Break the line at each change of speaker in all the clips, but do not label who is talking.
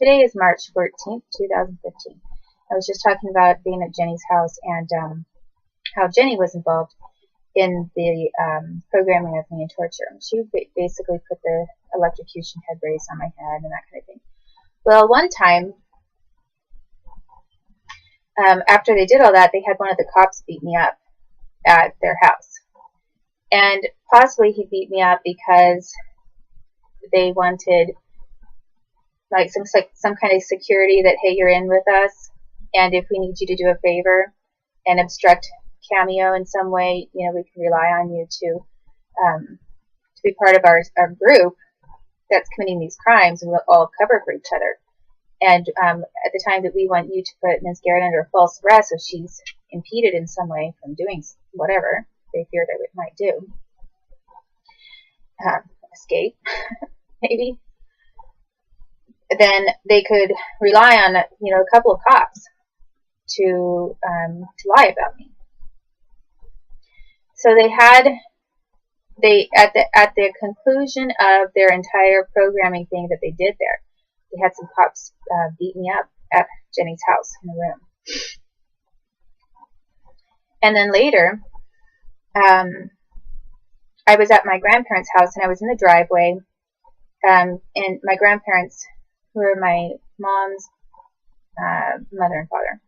Today is March 14th, 2015. I was just talking about being at Jenny's house and how Jenny was involved in the programming of me and torture. She basically put the electrocution head brace on my head and that kind of thing. Well, one time, after they did all that, they had one of the cops beat me up at their house. And possibly he beat me up because they wanted like some kind of security that, hey, you're in with us, and if we need you to do a favor and obstruct Cameo in some way, you know, we can rely on you to be part of our group that's committing these crimes, and we'll all cover for each other. And at the time that we want you to put Ms. Garrett under false arrest if she's impeded in some way from doing whatever they fear that it might do. Escape, maybe. Then they could rely on, you know, a couple of cops to lie about me. So at the conclusion of their entire programming thing that they did there, they had some cops beat me up at Jenny's house in a room. And then later, I was at my grandparents' house, and I was in the driveway, and my grandparents, who were my mom's mother and father,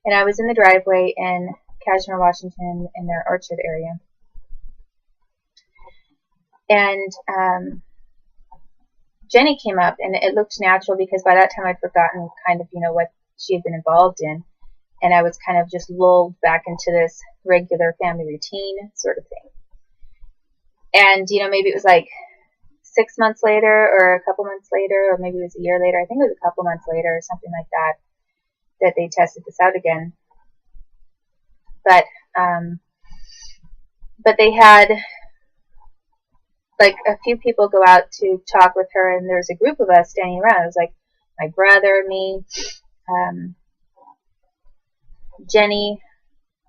and I was in the driveway in Kashmir, Washington, in their orchard area. And Jenny came up, and it looked natural because by that time I'd forgotten kind of, you know, what she had been involved in, and I was kind of just lulled back into this regular family routine sort of thing. And, you know, maybe it was like 6 months later or a couple months later, or maybe it was a year later. I think it was a couple months later or something like that, that they tested this out again. But they had like a few people go out to talk with her, and there was a group of us standing around. It was like my brother, me, Jenny.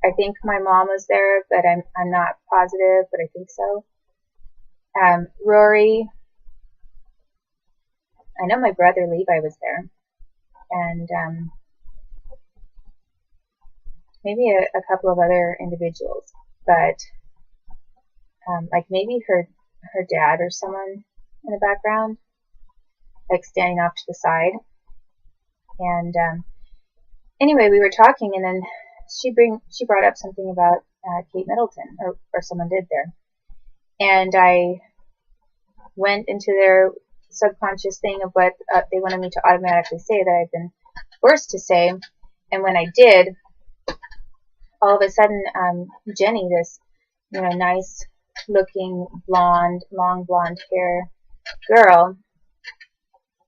I think my mom was there, but I'm not positive, but I think so. Rory. I know my brother Levi was there, and maybe a couple of other individuals, but like maybe her dad or someone in the background, like standing off to the side. And anyway, we were talking, and then she brought up something about Kate Middleton, or someone did there, and I went into their subconscious thing of what they wanted me to automatically say that I've been forced to say. And when I did, all of a sudden, Jenny, this, you know, nice looking blonde, long blonde hair girl,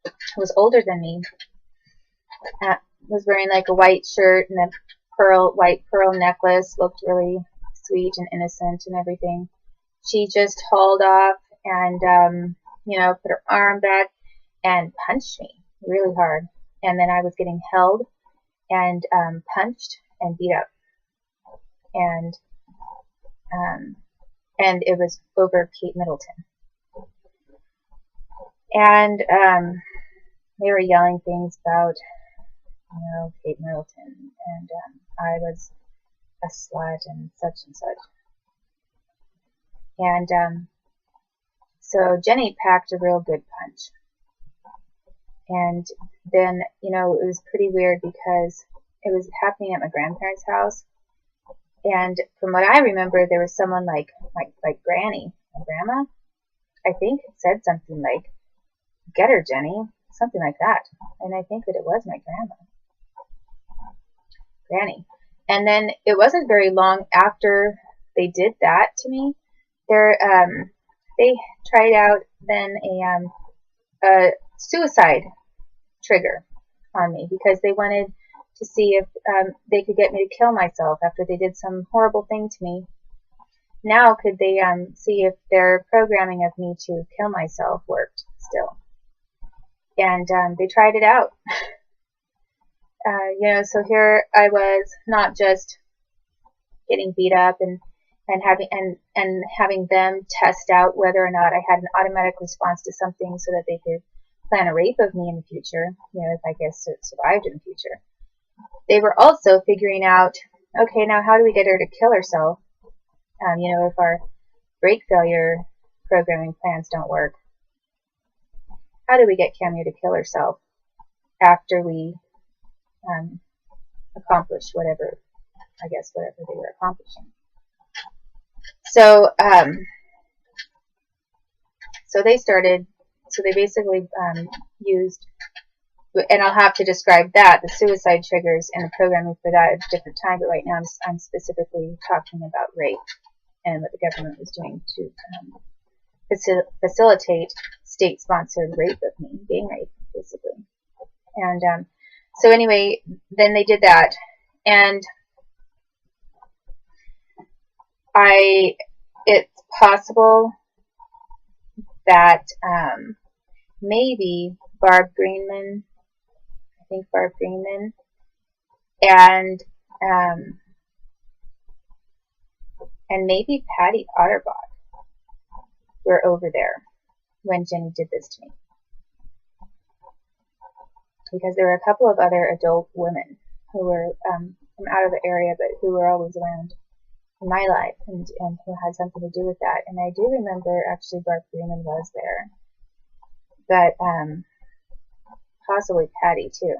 who was older than me, was wearing like a white shirt and a white pearl necklace, looked really sweet and innocent and everything. She just hauled off and you know, put her arm back and punched me really hard. And then I was getting held and punched and beat up. And it was over Kate Middleton. And they were yelling things about, you know, Kate Middleton, and I was a slut and such and such. And so Jenny packed a real good punch. And then, you know, it was pretty weird because it was happening at my grandparents' house. And from what I remember, there was someone like Granny, my grandma, I think, said something like, "Get her, Jenny," something like that. And I think that it was my Granny. And then it wasn't very long after they did that to me. They tried out then a suicide trigger on me because they wanted to see if they could get me to kill myself after they did some horrible thing to me. Now could they see if their programming of me to kill myself worked still. And they tried it out. You know, so here I was, not just getting beat up and having them test out whether or not I had an automatic response to something so that they could plan a rape of me in the future, if I guess survived in the future. They were also figuring out, okay, now how do we get her to kill herself? If our break failure programming plans don't work, how do we get Cameo to kill herself after we accomplish whatever they were accomplishing? So, they basically used, and I'll have to describe that, the suicide triggers and the programming for that at a different time, but right now I'm specifically talking about rape and what the government was doing to facilitate state-sponsored rape of me, gang rape, basically. And so anyway, then they did that, and it's possible that maybe Barb Greenman, and maybe Patty Otterbach were over there when Jenny did this to me. Because there were a couple of other adult women who were from out of the area, but who were always around in my life, and who had something to do with that. And I do remember actually Barb Greenman was there, but possibly Patty too.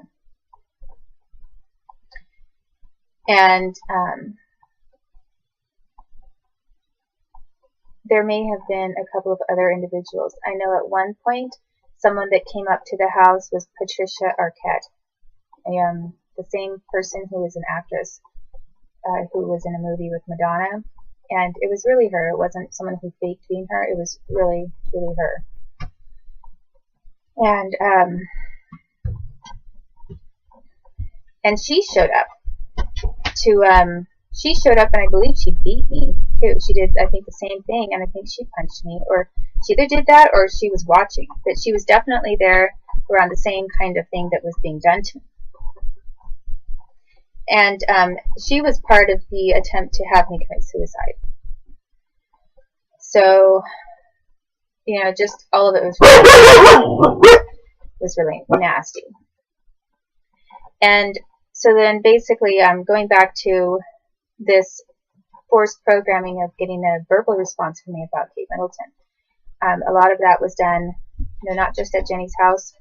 And there may have been a couple of other individuals. I know at one point someone that came up to the house was Patricia Arquette, the same person who was an actress who was in a movie with Madonna. And it was really her. It wasn't someone who faked being her. It was really, really her. And she showed up and I believe she beat me too. She did, I think, the same thing, and I think she punched me, or she either did that or she was watching. But she was definitely there around the same kind of thing that was being done to me. And she was part of the attempt to have me commit suicide. So, just all of it was really nasty. And so then basically going back to this forced programming of getting a verbal response from me about Kate Middleton. A lot of that was done, not just at Jenny's house,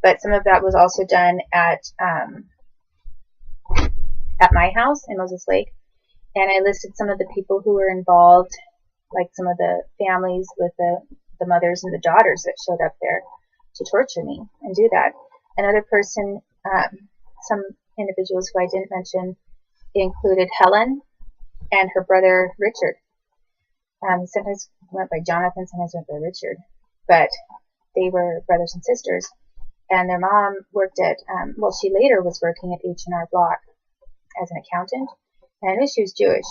but some of that was also done at my house in Moses Lake. And I listed some of the people who were involved, like some of the families with the mothers and the daughters that showed up there to torture me and do that. Another person, some individuals who I didn't mention, included Helen and her brother Richard. Sometimes went by Jonathan, sometimes went by Richard, but they were brothers and sisters. And their mom worked at, she later was working at H&R Block as an accountant, and I knew she was Jewish.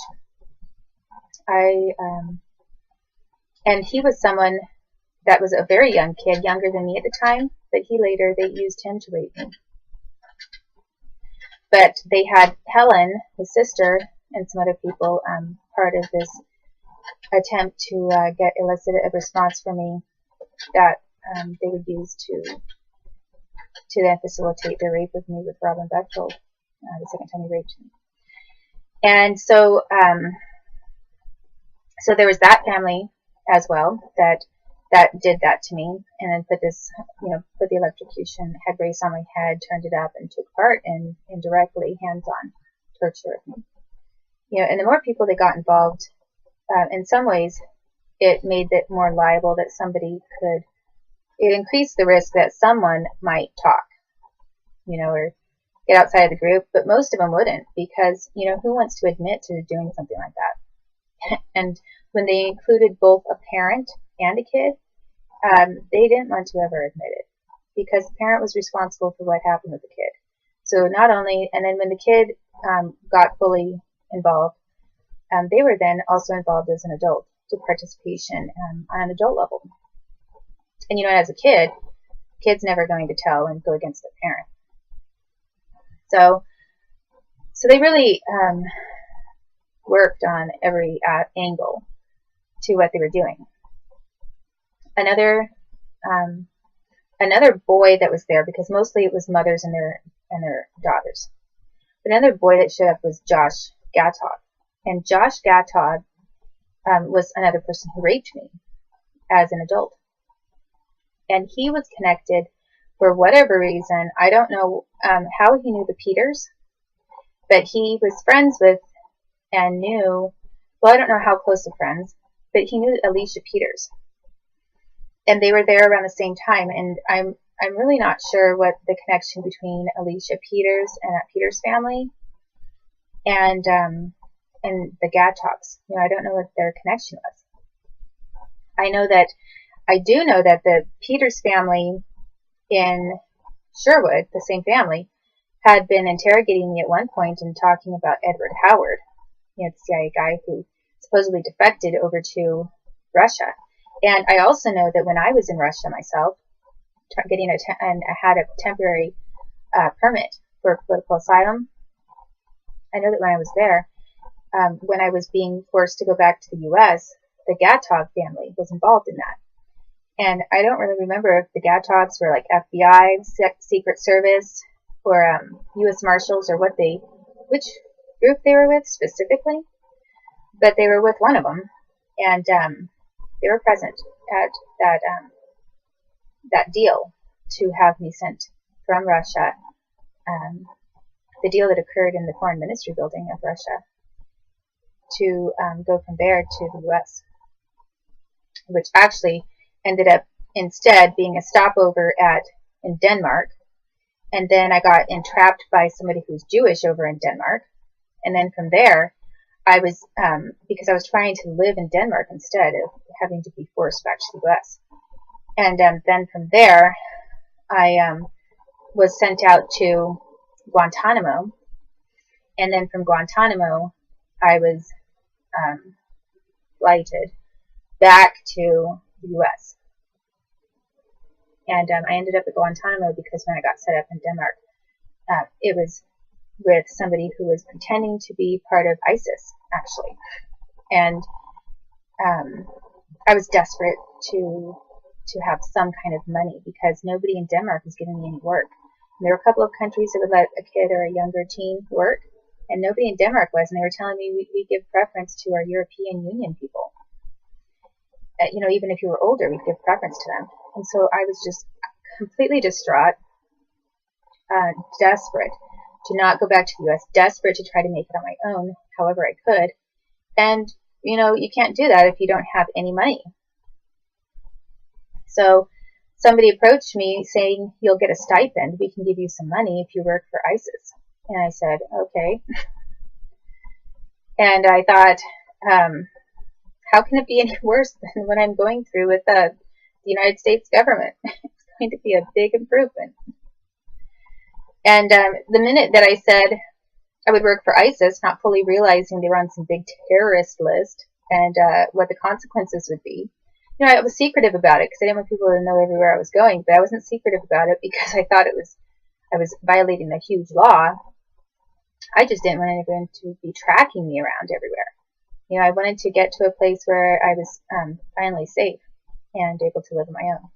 And he was someone that was a very young kid, younger than me at the time, but they used him to rape me. But they had Helen, his sister, and some other people part of this attempt to elicit a response from me that they would use to then facilitate the rape of me with Robin Bechtold, the second time he raped me. And so so there was that family as well that did that to me, and then put the electrocution head brace on my head, turned it up, and took part in indirectly hands-on torture of me. And the more people that got involved, in some ways, it made it more liable that it increased the risk that someone might talk, or get outside of the group, but most of them wouldn't, because, who wants to admit to doing something like that? And when they included both a parent and a kid, they didn't want to ever admit it, because the parent was responsible for what happened with the kid. So not only, and then when the kid got fully involved, they were then also involved as an adult to participation on an adult level. And as a kid's never going to tell and go against the parent. So they really worked on every angle to what they were doing. Another another boy that was there, because mostly it was mothers and their daughters. But another boy that showed up was Josh Gatog. And Josh Gatog was another person who raped me as an adult. And he was connected for whatever reason. I don't know how he knew the Peters, but he was friends with and knew, well, I don't know how close of friends, but he knew Alicia Peters. And they were there around the same time. And I'm really not sure what the connection between Alicia Peters and that Peters family and the Gatogs. I don't know what their connection was. I do know that the Peters family in Sherwood, the same family, had been interrogating me at one point and talking about Edward Howard, the CIA guy who supposedly defected over to Russia. And I also know that when I was in Russia myself, and I had a temporary permit for political asylum, I know that when I was there, when I was being forced to go back to the U.S., the Gatog family was involved in that. And I don't really remember if the Gatogs were like FBI, Secret Service, or U.S. Marshals, or which group they were with specifically. But they were with one of them, and they were present at that deal to have me sent from Russia, the deal that occurred in the Foreign Ministry building of Russia, to go from there to the U.S., which actually ended up instead being a stopover in Denmark. And then I got entrapped by somebody who's Jewish over in Denmark. And then from there, I was, because I was trying to live in Denmark instead of having to be forced back to the U.S. And then from there, I was sent out to Guantanamo. And then from Guantanamo, I was flighted back to the U.S. And I ended up at Guantanamo because when I got set up in Denmark, it was with somebody who was pretending to be part of ISIS, actually. And I was desperate to have some kind of money because nobody in Denmark was giving me any work. And there were a couple of countries that would let a kid or a younger teen work, and nobody in Denmark was. And they were telling me we give preference to our European Union people. Even if you were older, we'd give preference to them. And so I was just completely distraught, desperate to not go back to the U.S., desperate to try to make it on my own, however I could. And, you can't do that if you don't have any money. So somebody approached me saying, you'll get a stipend. We can give you some money if you work for ISIS. And I said, okay. And I thought, how can it be any worse than what I'm going through with the United States government? It's going to be a big improvement. And the minute that I said I would work for ISIS, not fully realizing they were on some big terrorist list and what the consequences would be, I was secretive about it because I didn't want people to know everywhere I was going. But I wasn't secretive about it because I thought I was violating a huge law. I just didn't want anyone to be tracking me around everywhere. I wanted to get to a place where I was finally safe and able to live on my own.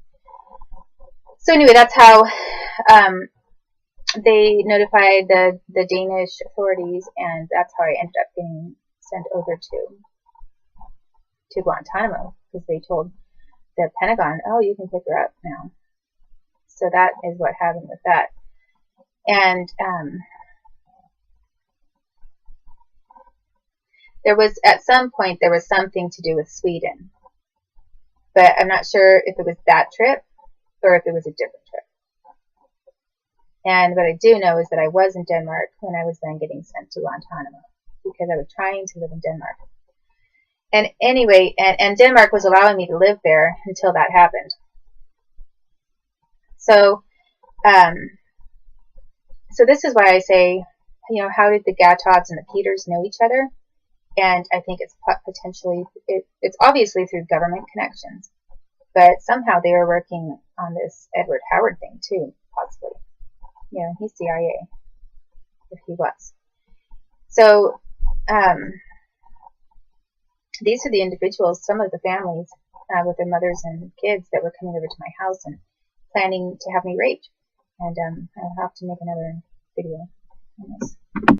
So anyway, that's how they notified the Danish authorities, and that's how I ended up getting sent over to Guantanamo, because they told the Pentagon, oh, you can pick her up now. So that is what happened with that. And at some point, there was something to do with Sweden. But I'm not sure if it was that trip or if it was a different trip. And what I do know is that I was in Denmark when I was then getting sent to Guantanamo because I was trying to live in Denmark. And anyway, and Denmark was allowing me to live there until that happened. So, so this is why I say, how did the Gatogs and the Peters know each other? And I think it's potentially, it's obviously through government connections, but somehow they were working on this Edward Howard thing too, possibly. He's CIA, if he was. So, these are the individuals, some of the families with their mothers and kids that were coming over to my house and planning to have me raped, and I'll have to make another video on this.